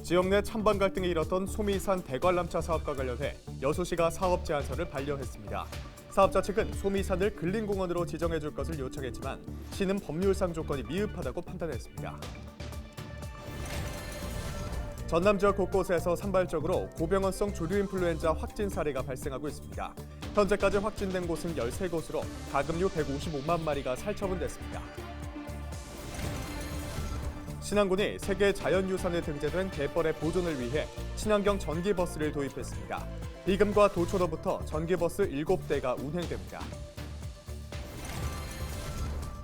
지역 내 찬반 갈등이 일었던 소미산 대관람차 사업과 관련해 여수시가 사업 제안서를 반려했습니다. 사업자 측은 소미산을 근린공원으로 지정해줄 것을 요청했지만 시는 법률상 조건이 미흡하다고 판단했습니다. 전남 지역 곳곳에서 산발적으로 고병원성 조류인플루엔자 확진 사례가 발생하고 있습니다. 현재까지 확진된 곳은 13곳으로 가금류 155만 마리가 살처분됐습니다. 신안군이 세계 자연유산에 등재된 갯벌의 보존을 위해 친환경 전기버스를 도입했습니다. 비금과 도초로부터 전기버스 7대가 운행됩니다.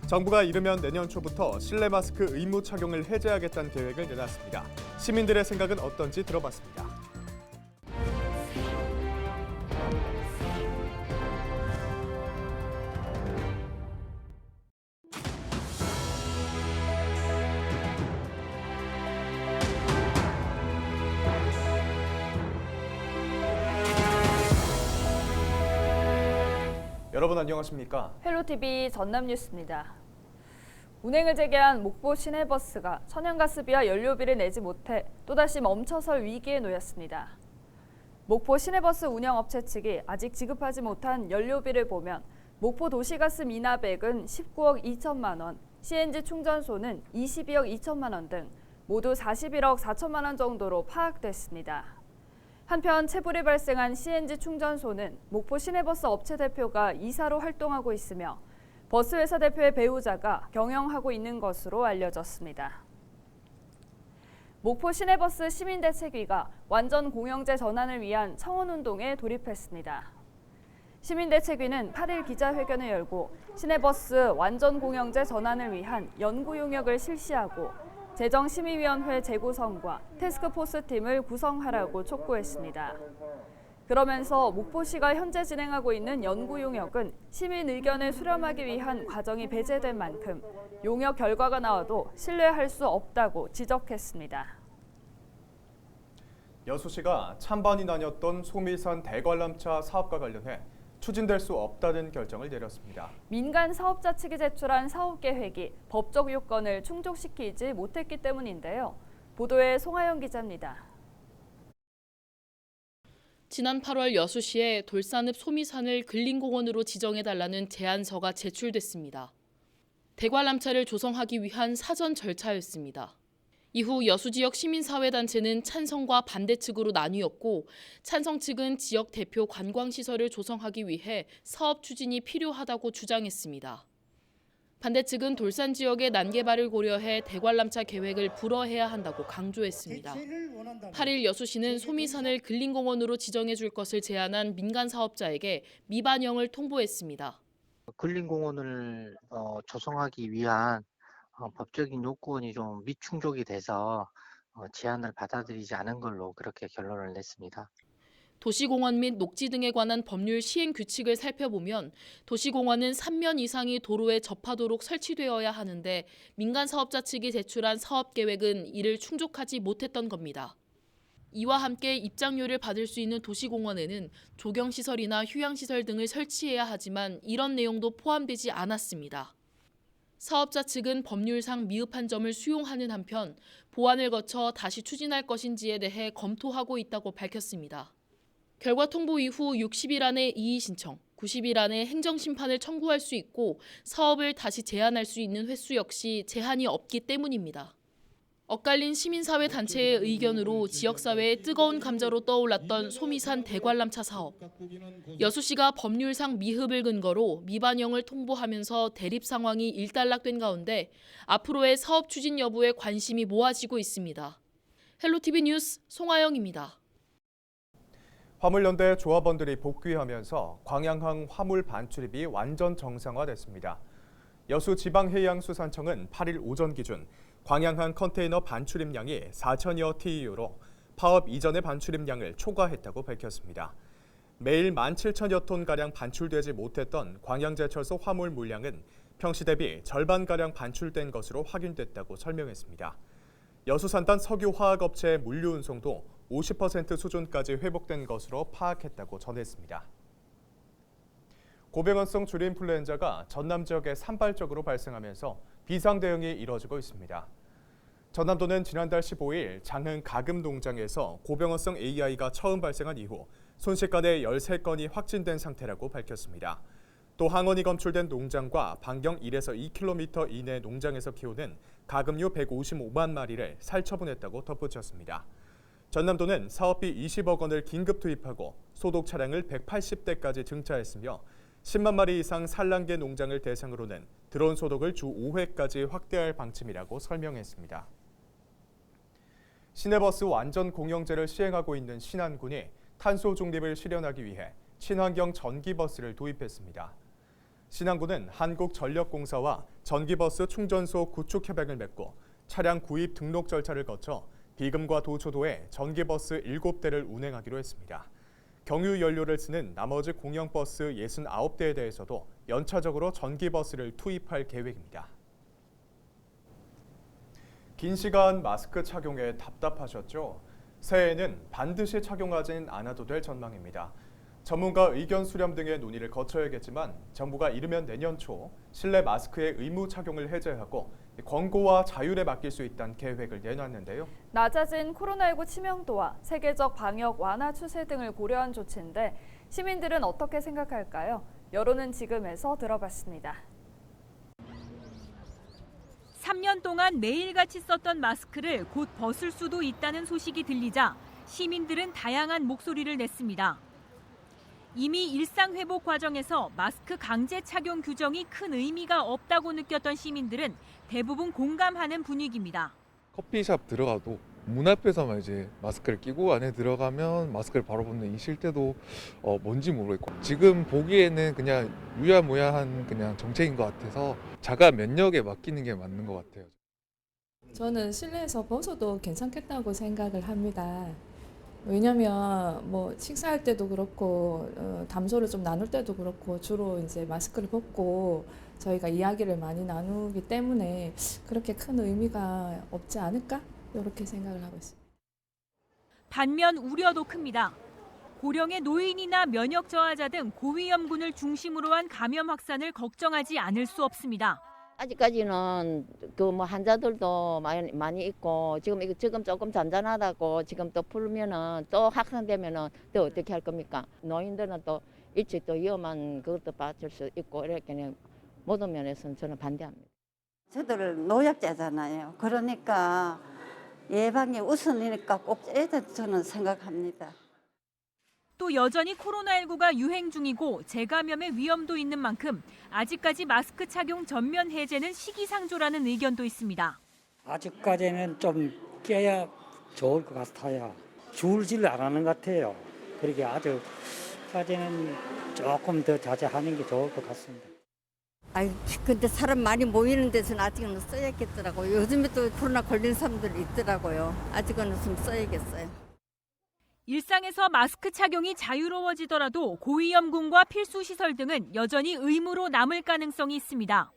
정부가 이르면 내년 초부터 실내 마스크 의무 착용을 해제하겠다는 계획을 내놨습니다. 시민들의 생각은 어떤지 들어봤습니다. 여러분 안녕하십니까? 헬로TV 전남뉴스입니다. 운행을 재개한 목포 시내버스가 천연가스비와 연료비를 내지 못해 또다시 멈춰설 위기에 놓였습니다. 목포 시내버스 운영업체 측이 아직 지급하지 못한 연료비를 보면 목포 도시가스 미납액은 19억 2천만 원, CNG 충전소는 22억 2천만 원 등 모두 41억 4천만 원 정도로 파악됐습니다. 한편 체불이 발생한 CNG 충전소는 목포 시내버스 업체 대표가 이사로 활동하고 있으며 버스회사 대표의 배우자가 경영하고 있는 것으로 알려졌습니다. 목포 시내버스 시민대책위가 완전 공영제 전환을 위한 청원운동에 돌입했습니다. 시민대책위는 8일 기자회견을 열고 시내버스 완전 공영제 전환을 위한 연구 용역을 실시하고 재정심의위원회 재구성과 태스크포스팀을 구성하라고 촉구했습니다. 그러면서 목포시가 현재 진행하고 있는 연구 용역은 시민 의견을 수렴하기 위한 과정이 배제된 만큼 용역 결과가 나와도 신뢰할 수 없다고 지적했습니다. 여수시가 찬반이 나뉘었던 소미산 대관람차 사업과 관련해 추진될 수 없다는 결정을 내렸습니다. 민간 사업자 측이 제출한 사업 계획이 법적 요건을 충족시키지 못했기 때문인데요. 보도에 송하영 기자입니다. 지난 8월 여수시에 돌산읍 소미산을 근린공원으로 지정해달라는 제안서가 제출됐습니다. 대관람차를 조성하기 위한 사전 절차였습니다. 이후 여수 지역 시민사회단체는 찬성과 반대 측으로 나뉘었고 찬성 측은 지역 대표 관광시설을 조성하기 위해 사업 추진이 필요하다고 주장했습니다. 반대 측은 돌산 지역의 난개발을 고려해 대관람차 계획을 불허해야 한다고 강조했습니다. 8일 여수시는 소미산을 근린공원으로 지정해 줄 것을 제안한 민간 사업자에게 미반영을 통보했습니다. 근린공원을 조성하기 위한 법적인 요건이 좀 미충족이 돼서 제안을 받아들이지 않은 걸로 그렇게 결론을 냈습니다. 도시공원 및 녹지 등에 관한 법률 시행 규칙을 살펴보면 도시공원은 3면 이상이 도로에 접하도록 설치되어야 하는데 민간 사업자 측이 제출한 사업 계획은 이를 충족하지 못했던 겁니다. 이와 함께 입장료를 받을 수 있는 도시공원에는 조경시설이나 휴양시설 등을 설치해야 하지만 이런 내용도 포함되지 않았습니다. 사업자 측은 법률상 미흡한 점을 수용하는 한편 보완을 거쳐 다시 추진할 것인지에 대해 검토하고 있다고 밝혔습니다. 결과 통보 이후 60일 안에 이의 신청, 90일 안에 행정심판을 청구할 수 있고 사업을 다시 제안할 수 있는 횟수 역시 제한이 없기 때문입니다. 엇갈린 시민사회 단체의 의견으로 지역사회의 뜨거운 감자로 떠올랐던 소미산 대관람차 사업. 여수시가 법률상 미흡을 근거로 미반영을 통보하면서 대립 상황이 일단락된 가운데 앞으로의 사업 추진 여부에 관심이 모아지고 있습니다. 헬로TV 뉴스 송하영입니다. 화물연대 조합원들이 복귀하면서 광양항 화물 반출입이 완전 정상화됐습니다. 여수지방해양수산청은 8일 오전 기준 광양항 컨테이너 반출입량이 4천여 TEU로 파업 이전의 반출입량을 초과했다고 밝혔습니다. 매일 17,000여 톤가량 반출되지 못했던 광양제철소 화물 물량은 평시 대비 절반가량 반출된 것으로 확인됐다고 설명했습니다. 여수산단 석유화학업체의 물류 운송도 50% 수준까지 회복된 것으로 파악했다고 전했습니다. 고병원성 조류인플루엔자가 전남 지역에 산발적으로 발생하면서 비상 대응이 이뤄지고 있습니다. 전남도는 지난달 15일 장흥 가금 농장에서 고병원성 AI가 처음 발생한 이후 순식간에 13건이 확진된 상태라고 밝혔습니다. 또 항원이 검출된 농장과 반경 1에서 2km 이내 농장에서 키우는 가금류 155만 마리를 살처분했다고 덧붙였습니다. 전남도는 사업비 20억 원을 긴급 투입하고 소독 차량을 180대까지 증차했으며 10만 마리 이상 산란계 농장을 대상으로는 드론 소독을 주 5회까지 확대할 방침이라고 설명했습니다. 시내버스 완전 공영제를 시행하고 있는 신안군이 탄소 중립을 실현하기 위해 친환경 전기버스를 도입했습니다. 신안군은 한국전력공사와 전기버스 충전소 구축 협약을 맺고 차량 구입 등록 절차를 거쳐 비금과 도초도에 전기버스 7대를 운행하기로 했습니다. 경유 연료를 쓰는 나머지 공영버스 69대에 대해서도 연차적으로 전기버스를 투입할 계획입니다. 긴 시간 마스크 착용에 답답하셨죠? 새해에는 반드시 착용하진 않아도 될 전망입니다. 전문가 의견 수렴 등의 논의를 거쳐야겠지만 정부가 이르면 내년 초 실내 마스크의 의무 착용을 해제하고 권고와 자율에 맡길 수 있다는 계획을 내놨는데요. 낮아진 코로나19 치명도와 세계적 방역 완화 추세 등을 고려한 조치인데 시민들은 어떻게 생각할까요? 여론은 지금에서 들어봤습니다. 3년 동안 매일같이 썼던 마스크를 곧 벗을 수도 있다는 소식이 들리자 시민들은 다양한 목소리를 냈습니다. 이미 일상 회복 과정에서 마스크 강제 착용 규정이 큰 의미가 없다고 느꼈던 시민들은 대부분 공감하는 분위기입니다. 커피숍 들어가도 문 앞에서만 이제 마스크를 끼고 안에 들어가면 마스크를 바로 벗는 이 실태도 뭔지 모르겠고 지금 보기에는 그냥 유야무야한 그냥 정책인 것 같아서 자가 면역에 맡기는 게 맞는 것 같아요. 저는 실내에서 벗어도 괜찮겠다고 생각을 합니다. 왜냐면 뭐 식사할 때도 그렇고 담소를 좀 나눌 때도 그렇고 주로 이제 마스크를 벗고 저희가 이야기를 많이 나누기 때문에 그렇게 큰 의미가 없지 않을까? 이렇게 생각을 하고 있습니다. 반면 우려도 큽니다. 고령의 노인이나 면역 저하자 등 고위험군을 중심으로 한 감염 확산을 걱정하지 않을 수 없습니다. 아직까지는 그 뭐 환자들도 많이 있고 지금 조금 잔잔하다고 지금 또 풀면은 또 확산되면은 또 어떻게 할 겁니까? 노인들은 또 일찍 또 위험한 그것도 받을 수 있고 이렇게 모든 면에서는 저는 반대합니다. 저들 노약자잖아요. 그러니까 예방이 우선이니까 꼭 해야 저는 생각합니다. 또 여전히 코로나19가 유행 중이고 재감염의 위험도 있는 만큼 아직까지 마스크 착용 전면 해제는 시기상조라는 의견도 있습니다. 아직까지는 좀 껴야 좋을 것 같아요. 줄질 안 하는 것 같아요. 그러게 아직까지는 조금 더 자제하는 게 좋을 것 같습니다. 아유, 근데 사람 많이 모이는 데서는 아직은 써야겠더라고요. 요즘에 또 코로나 걸린 사람들이 있더라고요. 아직은 좀 써야겠어요. 일상에서 마스크 착용이 자유로워지더라도 고위험군과 필수시설 등은 여전히 의무로 남을 가능성이 있습니다.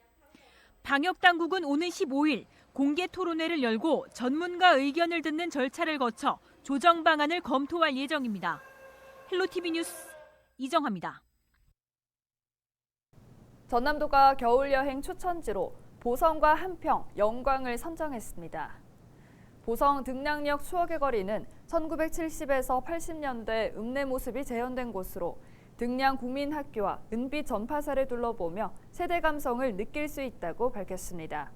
방역당국은 오는 15일 공개 토론회를 열고 전문가 의견을 듣는 절차를 거쳐 조정 방안을 검토할 예정입니다. 헬로티비 뉴스 이정화입니다. 전남도가 겨울여행 추천지로 보성과 한평, 영광을 선정했습니다. 보성 등량역 추억의 거리는 1970에서 80년대 읍내 모습이 재현된 곳으로 등량 국민학교와 은빛 전파사를 둘러보며 세대 감성을 느낄 수 있다고 밝혔습니다.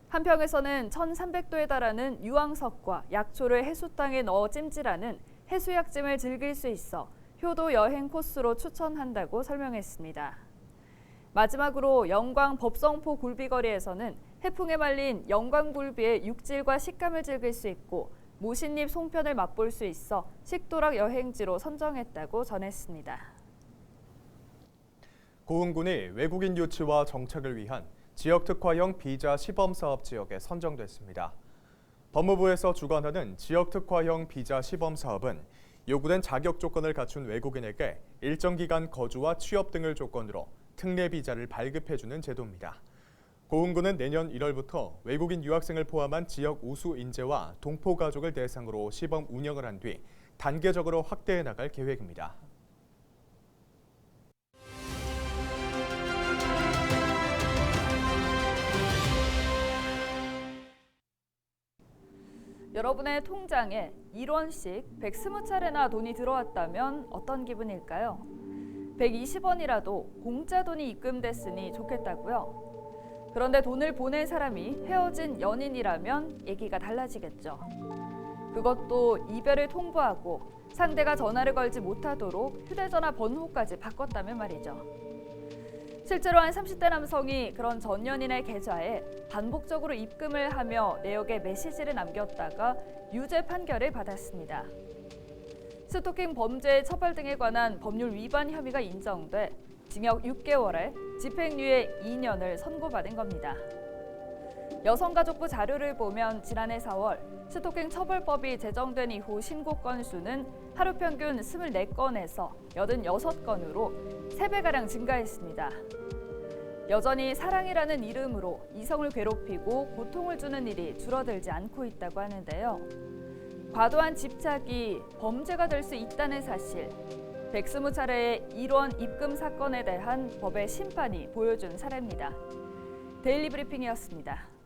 한평에서는 1300도에 달하는 유황석과 약초를 해수땅에 넣어 찜질하는 해수약찜을 즐길 수 있어 효도 여행 코스로 추천한다고 설명했습니다. 마지막으로 영광 법성포 굴비거리에서는 해풍에 말린 영광굴비의 육질과 식감을 즐길 수 있고 모신잎 송편을 맛볼 수 있어 식도락 여행지로 선정했다고 전했습니다. 고흥군이 외국인 유치와 정착을 위한 지역특화형 비자 시범사업 지역에 선정됐습니다. 법무부에서 주관하는 지역특화형 비자 시범사업은 요구된 자격 조건을 갖춘 외국인에게 일정 기간 거주와 취업 등을 조건으로 특례 비자를 발급해주는 제도입니다. 고흥군은 내년 1월부터 외국인 유학생을 포함한 지역 우수 인재와 동포 가족을 대상으로 시범 운영을 한 뒤 단계적으로 확대해 나갈 계획입니다. 여러분의 통장에 1원씩 120차례나 돈이 들어왔다면 어떤 기분일까요? 120원이라도 공짜 돈이 입금됐으니 좋겠다고요. 그런데 돈을 보낸 사람이 헤어진 연인이라면 얘기가 달라지겠죠. 그것도 이별을 통보하고 상대가 전화를 걸지 못하도록 휴대전화 번호까지 바꿨다면 말이죠. 실제로 한 30대 남성이 그런 전 연인의 계좌에 반복적으로 입금을 하며 내역에 메시지를 남겼다가 유죄 판결을 받았습니다. 스토킹 범죄 처벌 등에 관한 법률 위반 혐의가 인정돼 징역 6개월에 집행유예 2년을 선고받은 겁니다. 여성가족부 자료를 보면 지난해 4월 스토킹 처벌법이 제정된 이후 신고 건수는 하루 평균 24건에서 86건으로 3배가량 증가했습니다. 여전히 사랑이라는 이름으로 이성을 괴롭히고 고통을 주는 일이 줄어들지 않고 있다고 하는데요. 과도한 집착이 범죄가 될 수 있다는 사실, 120차례의 1원 입금 사건에 대한 법의 심판이 보여준 사례입니다. 데일리 브리핑이었습니다.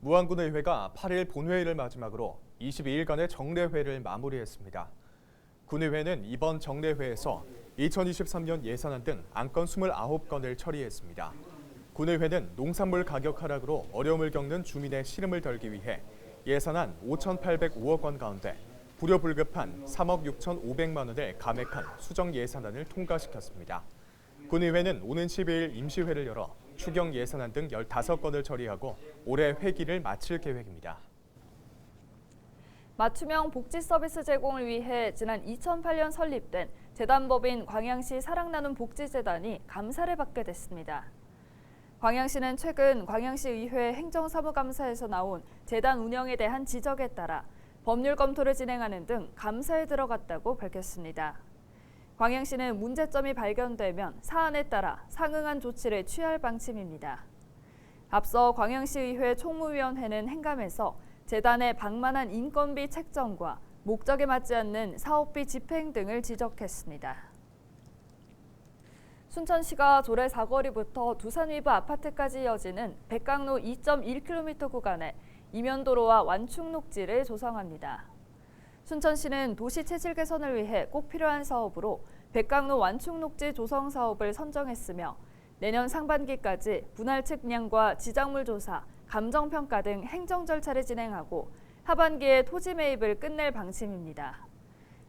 무안군의회가 8일 본회의를 마지막으로 22일간의 정례회를 마무리했습니다. 군의회는 이번 정례회에서 2023년 예산안 등 안건 29건을 처리했습니다. 군의회는 농산물 가격 하락으로 어려움을 겪는 주민의 시름을 덜기 위해 예산안 5,805억 원 가운데 불효불급한 3억 6,500만 원을 감액한 수정 예산안을 통과시켰습니다. 군의회는 오는 12일 임시회를 열어 추경 예산안 등 15건을 처리하고 올해 회기를 마칠 계획입니다. 맞춤형 복지 서비스 제공을 위해 지난 2008년 설립된 재단법인 광양시 사랑나눔 복지재단이 감사를 받게 됐습니다. 광양시는 최근 광양시의회 행정사무감사에서 나온 재단 운영에 대한 지적에 따라 법률 검토를 진행하는 등 감사에 들어갔다고 밝혔습니다. 광양시는 문제점이 발견되면 사안에 따라 상응한 조치를 취할 방침입니다. 앞서 광양시의회 총무위원회는 행감에서 재단의 방만한 인건비 책정과 목적에 맞지 않는 사업비 집행 등을 지적했습니다. 순천시가 조례 사거리부터 두산 위브 아파트까지 이어지는 백강로 2.1km 구간에 이면도로와 완충 녹지를 조성합니다. 순천시는 도시 체질 개선을 위해 꼭 필요한 사업으로 백강로 완충 녹지 조성 사업을 선정했으며 내년 상반기까지 분할 측량과 지작물 조사, 감정 평가 등 행정 절차를 진행하고 하반기에 토지 매입을 끝낼 방침입니다.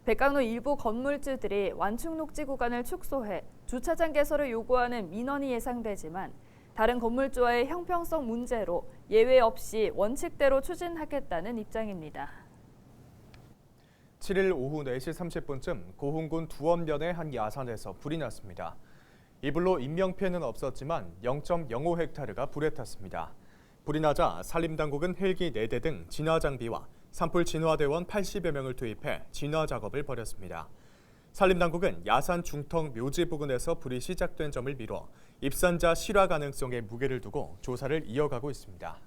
백강로 일부 건물주들이 완충 녹지 구간을 축소해 주차장 개설을 요구하는 민원이 예상되지만 다른 건물주와의 형평성 문제로 예외 없이 원칙대로 추진하겠다는 입장입니다. 7일 오후 4시 30분쯤 고흥군 두원면의 한 야산에서 불이 났습니다. 이 불로 인명피해는 없었지만 0.05헥타르가 불에 탔습니다. 불이 나자 산림당국은 헬기 4대 등 진화 장비와 산불 진화대원 80여 명을 투입해 진화 작업을 벌였습니다. 산림당국은 야산 중턱 묘지 부근에서 불이 시작된 점을 미뤄 입산자 실화 가능성에 무게를 두고 조사를 이어가고 있습니다.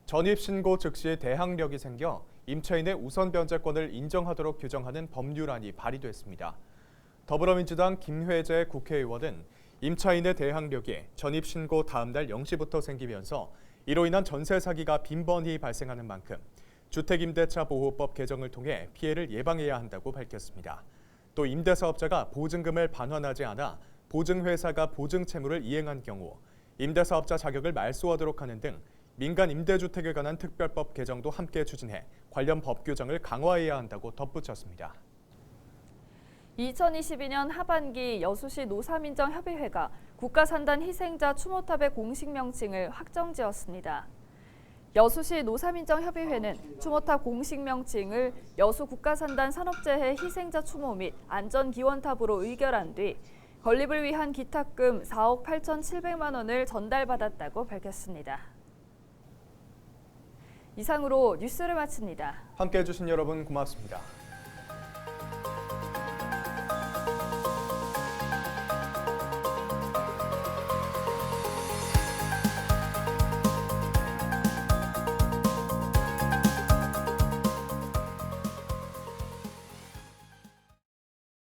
전입신고 즉시 대항력이 생겨 임차인의 우선 변제권을 인정하도록 규정하는 법률안이 발의됐습니다. 더불어민주당 김회재 국회의원은 임차인의 대항력이 전입신고 다음 날 0시부터 생기면서 이로 인한 전세 사기가 빈번히 발생하는 만큼 주택임대차 보호법 개정을 통해 피해를 예방해야 한다고 밝혔습니다. 또 임대사업자가 보증금을 반환하지 않아 보증회사가 보증채무를 이행한 경우 임대사업자 자격을 말소하도록 하는 등 민간 임대주택에 관한 특별법 개정도 함께 추진해 관련 법 규정을 강화해야 한다고 덧붙였습니다. 2022년 하반기 여수시 노사민정협의회가 국가산단 희생자 추모탑의 공식 명칭을 확정지었습니다. 여수시 노사민정협의회는 추모탑 공식 명칭을 여수 국가산단 산업재해 희생자 추모 및 안전기원탑으로 의결한 뒤 건립을 위한 기탁금 4억 8,700만 원을 전달받았다고 밝혔습니다. 이상으로 뉴스를 마칩니다. 함께해 주신 여러분 고맙습니다.